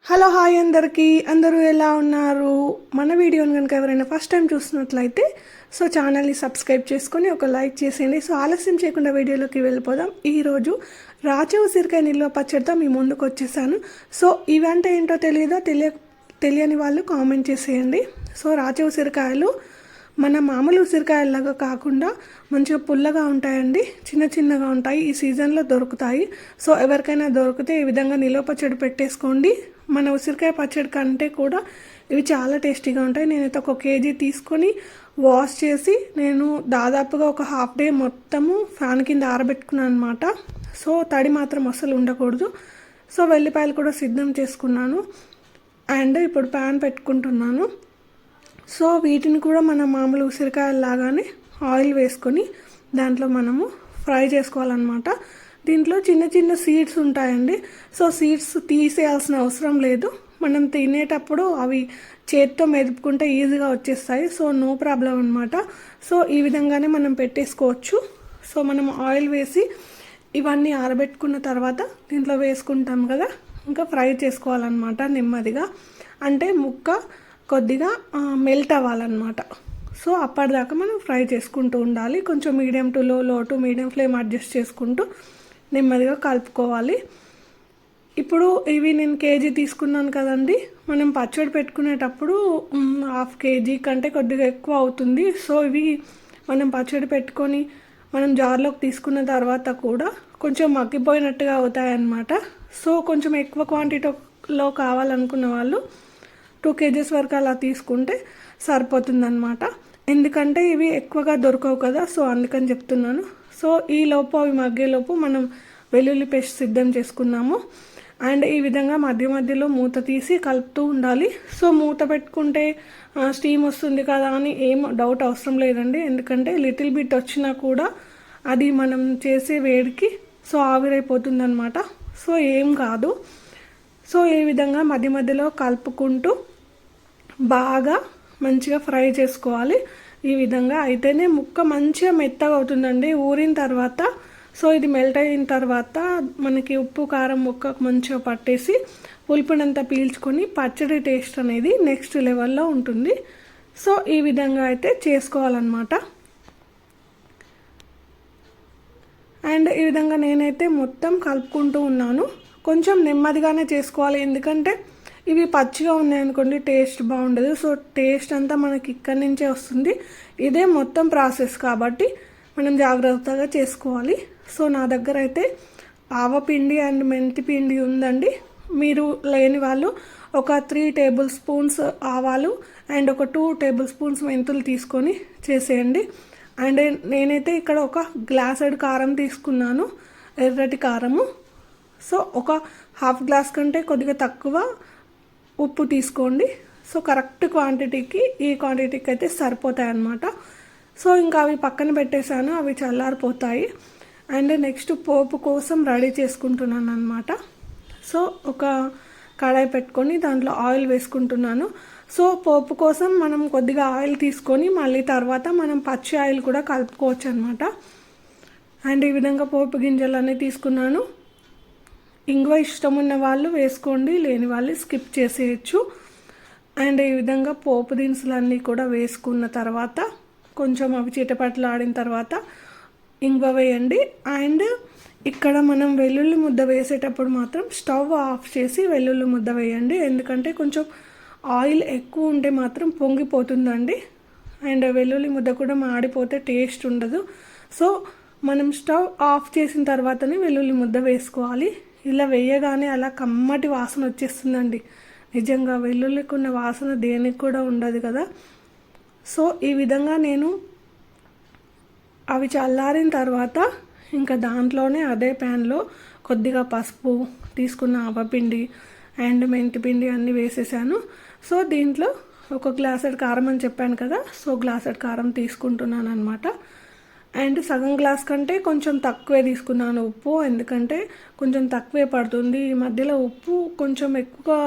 Hello hi అందరికీ అందరూ ఎలా ఉన్నారు? మన వీడియోని కనుక ఎవరైనా ఫస్ట్ టైం చూస్తున్నట్లయితే ఛానల్ని సబ్స్క్రైబ్ చేసుకొని ఒక లైక్ చేసేయండి. ఆలస్యం చేయకుండా వీడియోలోకి వెళ్ళిపోదాం. ఈరోజు రాజు ఉసిరికాయ నిల్వ పచ్చడితో మీ ముందుకు వచ్చేసాను. ఇవంటే ఏంటో తెలియని వాళ్ళు కామెంట్ చేసేయండి. రాజు ఉసిరికాయలు మన మామూలు ఉసిరికాయలాగా కాకుండా మంచిగా పుల్లగా ఉంటాయండి, చిన్న చిన్నగా ఉంటాయి. ఈ సీజన్లో దొరుకుతాయి. ఎవరికైనా దొరికితే ఈ విధంగా నిల్వ పచ్చడి పెట్టేసుకోండి. మన ఉసిరికాయ పచ్చడి కంటే కూడా ఇవి చాలా టేస్టీగా ఉంటాయి. నేనైతే 1 కేజీ తీసుకొని వాష్ చేసి నేను దాదాపుగా ఒక హాఫ్ డే మొత్తము ఫ్యాన్ కింద ఆరబెట్టుకున్నాను అనమాట. తడి మాత్రం అస్సలు ఉండకూడదు. వెల్లిపాయలు కూడా సిద్ధం చేసుకున్నాను. అండ్ ఇప్పుడు ప్యాన్ పెట్టుకుంటున్నాను. వీటిని కూడా మన మామూలు ఉసిరికాయలాగానే ఆయిల్ వేసుకొని దాంట్లో మనము ఫ్రై చేసుకోవాలన్నమాట. దీంట్లో చిన్న చిన్న సీడ్స్ ఉంటాయండి. సీడ్స్ తీసేయాల్సిన అవసరం లేదు. మనం తినేటప్పుడు అవి చేతితో మెదుపుకుంటే ఈజీగా వచ్చేస్తాయి. నో ప్రాబ్లం అనమాట. ఈ విధంగానే మనం పెట్టేసుకోవచ్చు. మనం ఆయిల్ వేసి ఇవన్నీ ఆరబెట్టుకున్న తర్వాత దీంట్లో వేసుకుంటాం కదా, ఇంకా ఫ్రై చేసుకోవాలన్నమాట నెమ్మదిగా. అంటే ముక్క కొద్దిగా మెల్ట్ అవ్వాలన్నమాట. అప్పటిదాకా మనం ఫ్రై చేసుకుంటూ ఉండాలి. కొంచెం మీడియం టు లో టు మీడియం ఫ్లేమ్ అడ్జస్ట్ చేసుకుంటూ నెమ్మదిగా కలుపుకోవాలి. ఇప్పుడు ఇవి నేను కేజీ తీసుకున్నాను కదండి. మనం పచ్చడి పెట్టుకునేటప్పుడు హాఫ్ కేజీ కంటే కొద్దిగా ఎక్కువ అవుతుంది. ఇవి మనం పచ్చడి పెట్టుకొని మనం జార్లోకి తీసుకున్న తర్వాత కూడా కొంచెం మగ్గిపోయినట్టుగా అవుతాయి అన్నమాట. కొంచెం ఎక్కువ క్వాంటిటీలో కావాలనుకున్న వాళ్ళు 2 కేజీస్ వరకు అలా తీసుకుంటే సరిపోతుందన్నమాట. ఎందుకంటే ఇవి ఎక్కువగా దొరకవు కదా, అందుకని చెప్తున్నాను. ఈ లోపు అవి మగ్గేలోపు మనం వెల్లుల్లి పేస్ట్ సిద్ధం చేసుకున్నాము. అండ్ ఈ విధంగా మధ్య మధ్యలో మూత తీసి కలుపుతూ ఉండాలి. మూత పెట్టుకుంటే స్టీమ్ వస్తుంది కదా అని ఏం డౌట్ అవసరం లేదండి. ఎందుకంటే లిటిల్ బిట్ వచ్చినా కూడా అది మనం చేసే వేడికి ఆవిరైపోతుంది అనమాట. ఏం కాదు. ఈ విధంగా మధ్య మధ్యలో కలుపుకుంటూ బాగా మంచిగా ఫ్రై చేసుకోవాలి. ఈ విధంగా అయితేనే ముక్క మంచిగా మెత్తగా అవుతుందండి ఊరిన తర్వాత. ఇది మెల్ట్ అయిన తర్వాత మనకి ఉప్పు కారం ముక్కకు మంచిగా పట్టేసి పులుపునంతా పీల్చుకొని పచ్చడి టేస్ట్ అనేది నెక్స్ట్ లెవెల్లో ఉంటుంది. ఈ విధంగా అయితే చేసుకోవాలన్నమాట. అండ్ ఈ విధంగా నేనైతే మొత్తం కలుపుకుంటూ ఉన్నాను. కొంచెం నెమ్మదిగానే చేసుకోవాలి. ఎందుకంటే ఇవి పచ్చిగా ఉన్నాయనుకోండి టేస్ట్ బాగుండదు. టేస్ట్ అంతా మనకి ఇక్కడి నుంచే వస్తుంది. ఇదే మొత్తం ప్రాసెస్ కాబట్టి మనం జాగ్రత్తగా చేసుకోవాలి. నా దగ్గర అయితే ఆవపిండి అండ్ మెంతి పిండి ఉందండి. మీరు లేని వాళ్ళు ఒక 3 టేబుల్ స్పూన్స్ ఆవాలు అండ్ ఒక 2 టేబుల్ స్పూన్స్ మెంతులు తీసుకొని చేసేయండి. అండ్ నేనైతే ఇక్కడ ఒక గ్లాసెడ్ కారం తీసుకున్నాను, ఎర్రటి కారము. ఒక హాఫ్ గ్లాస్ కంటే కొద్దిగా తక్కువ ఉప్పు తీసుకోండి. కరెక్ట్ క్వాంటిటీకి ఈ క్వాంటిటీకి అయితే సరిపోతాయి అన్నమాట. ఇంకా అవి పక్కన పెట్టేశాను, అవి చల్లారిపోతాయి. అండ్ నెక్స్ట్ పోపు కోసం రెడీ చేసుకుంటున్నాను అనమాట. ఒక కడాయి పెట్టుకొని దాంట్లో ఆయిల్ వేసుకుంటున్నాను. పోపు కోసం మనం కొద్దిగా ఆయిల్ తీసుకొని మళ్ళీ తర్వాత మనం పచ్చి ఆయిల్ కూడా కలుపుకోవచ్చు అనమాట. అండ్ ఈ విధంగా పోపు గింజలన్నీ తీసుకున్నాను. ఇంగువ ఇష్టం ఉన్న వాళ్ళు వేసుకోండి, లేని వాళ్ళు స్కిప్ చేసేయచ్చు. అండ్ ఈ విధంగా పోపు దినుసులన్నీ కూడా వేసుకున్న తర్వాత కొంచెం అవి చిటపట్లు ఆడిన తర్వాత ఇంగువ వేయండి. అండ్ ఇక్కడ మనం వెల్లుల్లి ముద్ద వేసేటప్పుడు మాత్రం స్టవ్ ఆఫ్ చేసి వెల్లుల్లి ముద్ద వేయండి. ఎందుకంటే కొంచెం ఆయిల్ ఎక్కువ ఉంటే మాత్రం పొంగిపోతుందండి. అండ్ వెల్లుల్లి ముద్ద కూడా మాడిపోతే టేస్ట్ ఉండదు. మనం స్టవ్ ఆఫ్ చేసిన తర్వాతనే వెల్లుల్లి ముద్ద వేసుకోవాలి. ఇలా వేయగానే అలా కమ్మటి వాసన వచ్చేస్తుందండి. నిజంగా వెల్లుల్లికి ఉన్న వాసన దేనికి కూడా ఉండదు కదా. ఈ విధంగా నేను అవి చల్లారిన తర్వాత ఇంకా దాంట్లోనే అదే ప్యాన్లో కొద్దిగా పసుపు తీసుకున్న ఆవపిండి అండ్ మెంతిపిండి అన్నీ వేసేసాను. దీంట్లో ఒక గ్లాసెడ్ కారం అని చెప్పాను కదా, గ్లాసెడ్ కారం తీసుకుంటున్నాను అనమాట. అండ్ సగం గ్లాస్ కంటే కొంచెం తక్కువే తీసుకున్నాను ఉప్పు, ఎందుకంటే కొంచెం తక్కువే పడుతుంది. ఈ మధ్యలో ఉప్పు కొంచెం ఎక్కువ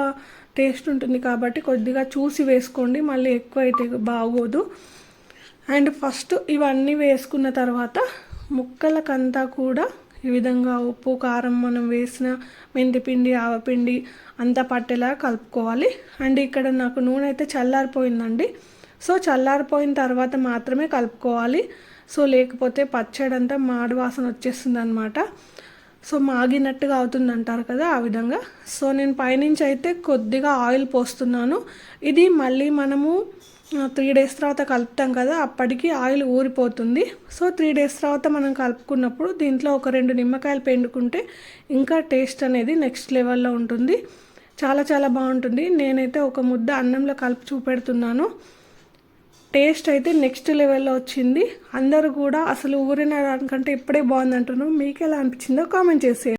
టేస్ట్ ఉంటుంది కాబట్టి కొద్దిగా చూసి వేసుకోండి, మళ్ళీ ఎక్కువ అయితే బాగోదు. అండ్ ఫస్ట్ ఇవన్నీ వేసుకున్న తర్వాత ముక్కలకంతా కూడా ఈ విధంగా ఉప్పు కారం మనం వేసిన మెంతిపిండి ఆవపిండి అంతా పట్టేలా కలుపుకోవాలి. అండ్ ఇక్కడ నాకు నూనె అయితే చల్లారిపోయిందండి. సో చల్లారిపోయిన తర్వాత మాత్రమే కలుపుకోవాలి. సో లేకపోతే పచ్చడి అంతా మాడు వాసన వచ్చేస్తుంది అనమాట. సో మాగినట్టుగా అవుతుంది అంటారు కదా, ఆ విధంగా. సో నేను పైనుంచి అయితే కొద్దిగా ఆయిల్ పోస్తున్నాను. ఇది మళ్ళీ మనము 3 days తర్వాత కలుపుతాం కదా, అప్పటికి ఆయిల్ ఊరిపోతుంది. సో 3 days తర్వాత మనం కలుపుకున్నప్పుడు దీంట్లో ఒక 2 నిమ్మకాయలు పిండుకుంటే ఇంకా టేస్ట్ అనేది నెక్స్ట్ లెవెల్లో ఉంటుంది. చాలా చాలా బాగుంటుంది. నేనైతే ఒక ముద్ద అన్నంలో కలిపి చూపెడుతున్నాను. టేస్ట్ అయితే నెక్స్ట్ లెవెల్లో వచ్చింది. అందరూ కూడా అసలు ఊరిన దానికంటే ఇప్పుడే బాగుంది అంటున్నారు. మీకు ఎలా అనిపించిందో కామెంట్ చేసేయండి.